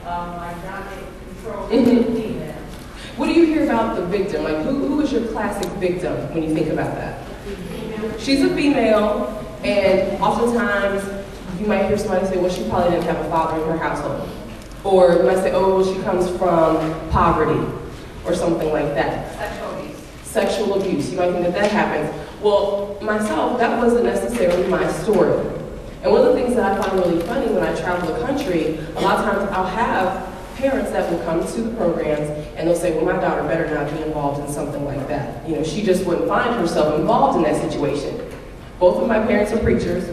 my dominant control female. What do you hear about the victim? Like, who is your classic victim when you think about that? She's a female, and oftentimes you might hear somebody say, well, she probably didn't have a father in her household. Or you might say, oh, well, she comes from poverty, or something like that. Sexual abuse. Sexual abuse. You might think that that happens. Well, myself, that wasn't necessarily my story. And one of the things that I find really funny when I travel the country, a lot of times I'll have parents that will come to the programs and they'll say, well, my daughter better not be involved in something like that. You know, she just wouldn't find herself involved in that situation. Both of my parents are preachers.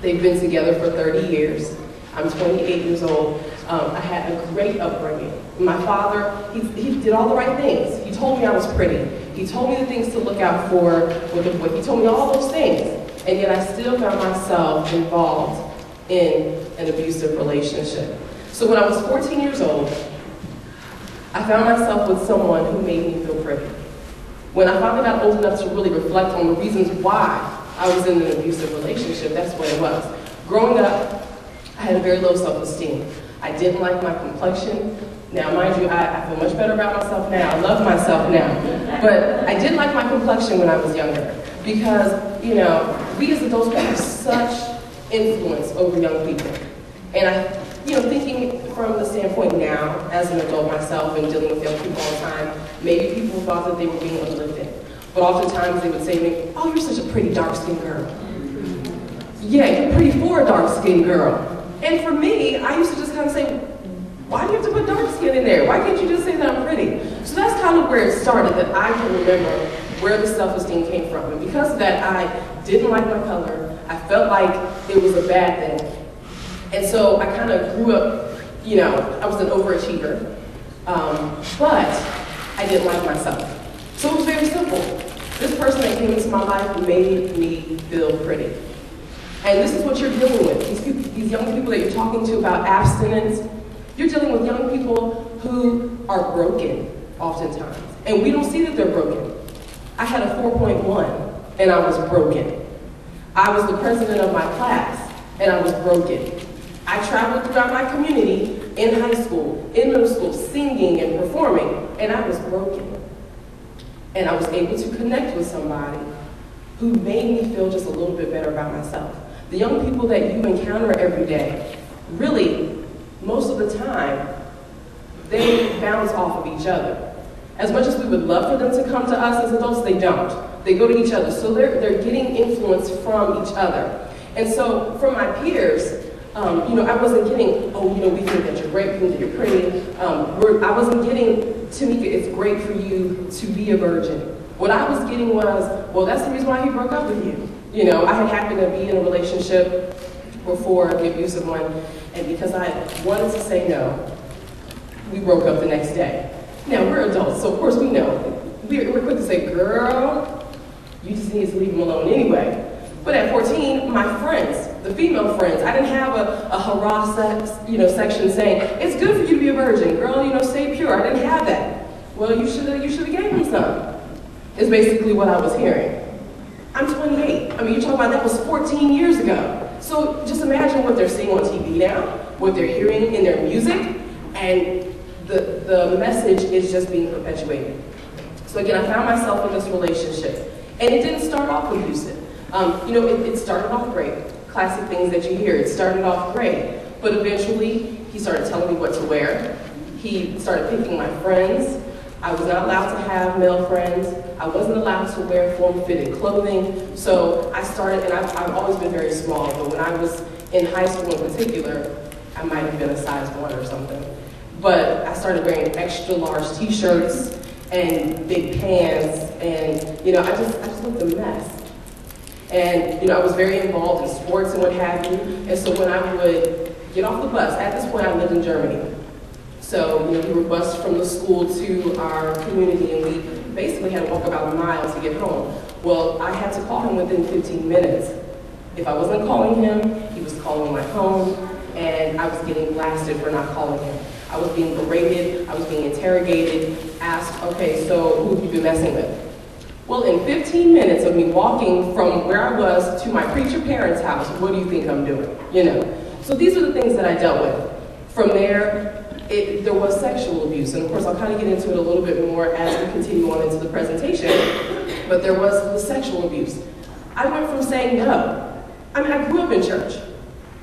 They've been together for 30 years. I'm 28 years old. I had a great upbringing. My father, he did all the right things. He told me I was pretty. He told me the things to look out for with a boy. He told me all those things. And yet I still found myself involved in an abusive relationship. So when I was 14 years old, I found myself with someone who made me feel pretty. When I finally got old enough to really reflect on the reasons why I was in an abusive relationship, that's what it was. Growing up, I had a very low self-esteem. I didn't like my complexion. Now, mind you, I feel much better about myself now. I love myself now. But I did like my complexion when I was younger because, you know, we as adults have such influence over young people. And thinking from the standpoint now, as an adult myself and dealing with young people all the time, maybe people thought that they were being uplifted. But oftentimes they would say to me, oh, you're such a pretty dark-skinned girl. Yeah, you're pretty for a dark-skinned girl. And for me, I used to just kind of say, why do you have to put dark skin in there? Why can't you just say that I'm pretty? So that's kind of where it started, that I can remember where the self-esteem came from. And because of that, I didn't like my color. I felt like it was a bad thing. And so I kind of grew up, you know, I was an overachiever, but I didn't like myself. So it was very simple. This person that came into my life made me feel pretty. And this is what you're dealing with. These young people that you're talking to about abstinence, you're dealing with young people who are broken, oftentimes. And we don't see that they're broken. I had a 4.1, and I was broken. I was the president of my class, and I was broken. I traveled throughout my community in high school, in middle school, singing and performing, and I was broken. And I was able to connect with somebody who made me feel just a little bit better about myself. The young people that you encounter every day, really, most of the time, they bounce off of each other. As much as we would love for them to come to us as adults, they don't. They go to each other. So they're getting influence from each other. And so from my peers, I wasn't getting, oh, we think that you're great, we think that you're pretty. I wasn't getting, Tamika, it's great for you to be a virgin. What I was getting was, well, that's the reason why he broke up with you. You know, I had happened to be in a relationship before the abusive one, and because I wanted to say no, we broke up the next day. Now, we're adults, so of course we know. We're quick to say, girl, you just need to leave him alone anyway. But at 14, my friends, the female friends, I didn't have a hurrah section saying, it's good for you to be a virgin, girl, stay pure. I didn't have that. Well, you should have gave me some, is basically what I was hearing. I'm 28. I mean, you're talking about that was 14 years ago. So just imagine what they're seeing on TV now, what they're hearing in their music, and the message is just being perpetuated. So again, I found myself in this relationship, and it didn't start off abusive. It started off great. Classic things that you hear. It started off great, but eventually he started telling me what to wear. He started picking my friends. I was not allowed to have male friends. I wasn't allowed to wear form-fitted clothing. So I started, and I've always been very small, but when I was in high school in particular, I might have been a size 1 or something. But I started wearing extra large t-shirts and big pants, and I just looked a mess. And I was very involved in sports and what have you. And so when I would get off the bus, at this point I lived in Germany. So we were bused from the school to our community, and we basically had to walk about a mile to get home. Well, I had to call him within 15 minutes. If I wasn't calling him, he was calling my phone, and I was getting blasted for not calling him. I was being berated, I was being interrogated, asked, okay, so who have you been messing with? Well, in 15 minutes of me walking from where I was to my preacher parents' house, what do you think I'm doing? So these are the things that I dealt with. From there, there was sexual abuse, and of course I'll kind of get into it a little bit more as we continue on into the presentation, but there was the sexual abuse. I went from saying no. I mean, I grew up in church,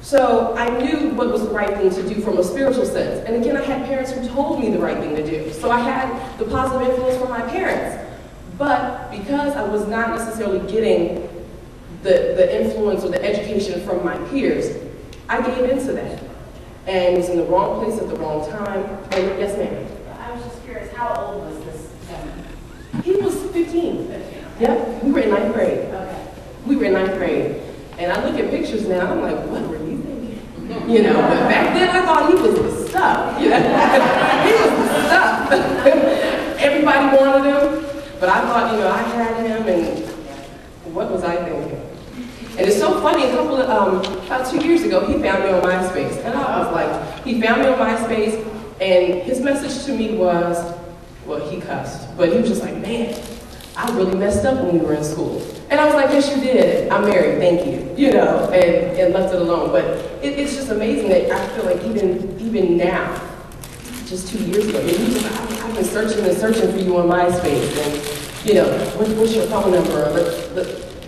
so I knew what was the right thing to do from a spiritual sense. And again, I had parents who told me the right thing to do, so I had the positive influence from my parents. But because I was not necessarily getting the influence or the education from my peers, I gave into that. And was in the wrong place at the wrong time. And yes, ma'am? I was just curious, how old was this gentleman? He was 15. Yep, we were in 9th grade. Okay. We were in 9th grade. And I look at pictures now, I'm like, what were you thinking? You know, but back then I thought he was the stuff. You know? He was the stuff. Everybody wanted him. But I thought, you know, I had him, and what was I thinking? And it's so funny, about 2 years ago, he found me on MySpace. And I was like, he found me on MySpace, and his message to me was, well, he cussed, but he was just like, man, I really messed up when we were in school. And I was like, yes, you did. I'm married, thank you. You know, and left it alone. But it's just amazing that I feel like even now, just 2 years ago, I've been searching and searching for you on MySpace, and, you know, what's your phone number?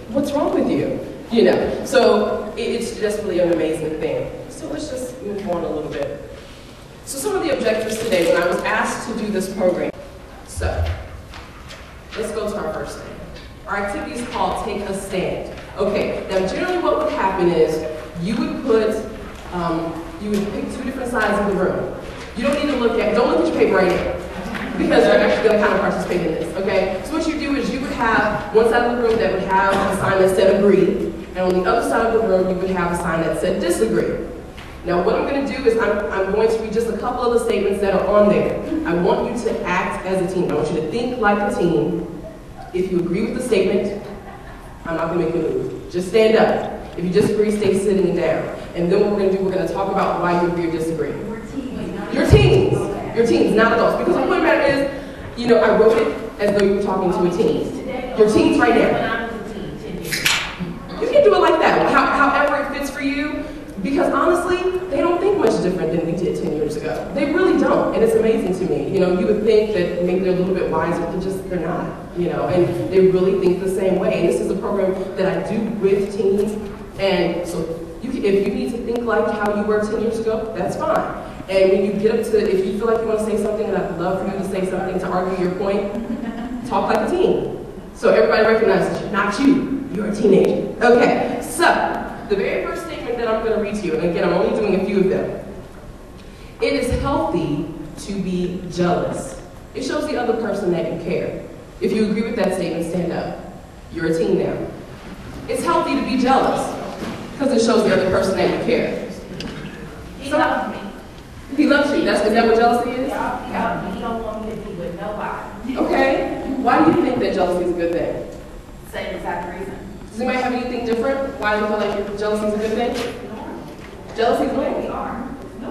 What's wrong with you? You know, so it's just really an amazing thing. So let's just move on a little bit. So some of the objectives today when I was asked to do this program. So let's go to our first thing. Our activity is called Take a Stand. Okay, now generally what would happen is you would pick 2 different sides of the room. You don't need to don't look at your paper right now, because you're actually going to kind of participate in this, okay? So what you do is you would have one side of the room that would have a sign that said agree, and on the other side of the room you would have a sign that said disagree. Now what I'm going to do is I'm going to read just a couple of the statements that are on there. I want you to act as a team. I want you to think like a team. If you agree with the statement, I'm not going to make you move. Just stand up. If you disagree, stay sitting down. And then what we're going to do, we're going to talk about why you agree or disagree. Your teens. Your teens, not adults. Because the point about it is, you know, I wrote it as though you were talking to a teen. Your teens right now. You can do it like that, however it fits for you. Because honestly, they don't think much different than we did 10 years ago. They really don't, and it's amazing to me. You know, you would think that maybe they're a little bit wiser, but they're not, you know, and they really think the same way. And this is a program that I do with teens, and so if you need to think like how you were 10 years ago, that's fine. And when you get up to, if you feel like you want to say something, and I'd love for you to say something to argue your point, talk like a teen. So everybody recognizes you, not you, you're a teenager. Okay, so the very first statement that I'm going to read to you, and again, I'm only doing a few of them. It is healthy to be jealous. It shows the other person that you care. If you agree with that statement, stand up. You're a teen now. It's healthy to be jealous because it shows the other person that you care. He loves me. He loves you. Is that what jealousy is? Yeah, he don't want me to be with nobody. Okay. Why do you think that jealousy is a good thing? Same exact reason. Does anybody have anything different? Why do you feel like jealousy is a good thing? Jealousy is We normal. are. No.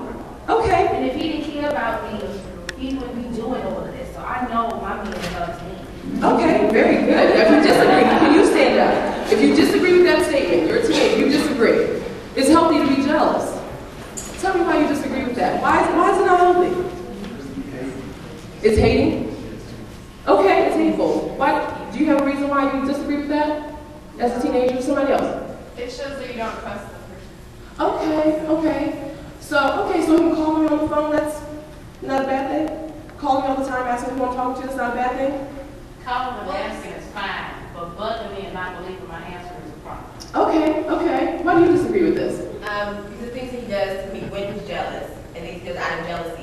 Okay. And if he didn't care about me, he wouldn't be doing all of this. So I know my man loves me. Okay, very good. Now, if you disagree, can you stand up? If you disagree with that statement, you're a teenager, you disagree. It's healthy to be jealous. Tell me why you disagree with that. Why is it not healthy? It's hating? Okay, it's hateful. Why? Do you have a reason why you disagree with that? As a teenager or somebody else? It shows that you don't trust the person. Okay. So him calling me on the phone, that's not a bad thing? Calling me all the time, asking who I'm talking to, that's not a bad thing? Calling and asking is fine, but bugging me and not believing my answer is a problem. Okay. Why do you disagree with this? Because the things that he does to me when he's jealous, and he does out of jealousy,